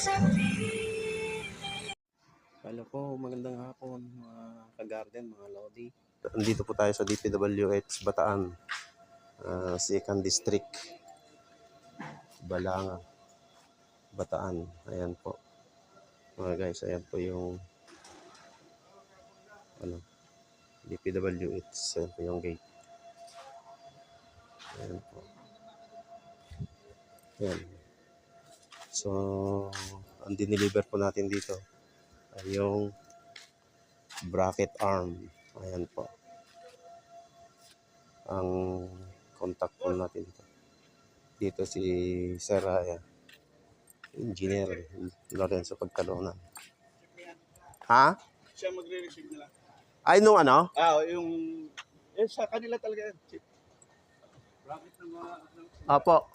Hello po, magandang hapon mga ka-garden, mga lodi. Andito po tayo sa DPWH Bataan, 2nd District, Balanga, Bataan. Ayan po. Mga guys, ayan po yung DPWH. Ayan po yung gate. Ayan po. Ayan. So, ang dineliver po natin dito ay yung bracket arm. Ayan po. Ang contact po natin dito. Dito si Sir Engineer Lorenzo Pagkalunan. Ha? Siya magre-receive nila. Ay, nung ano? Yung sa kanila talaga yan. Bracket ng mga... Apo.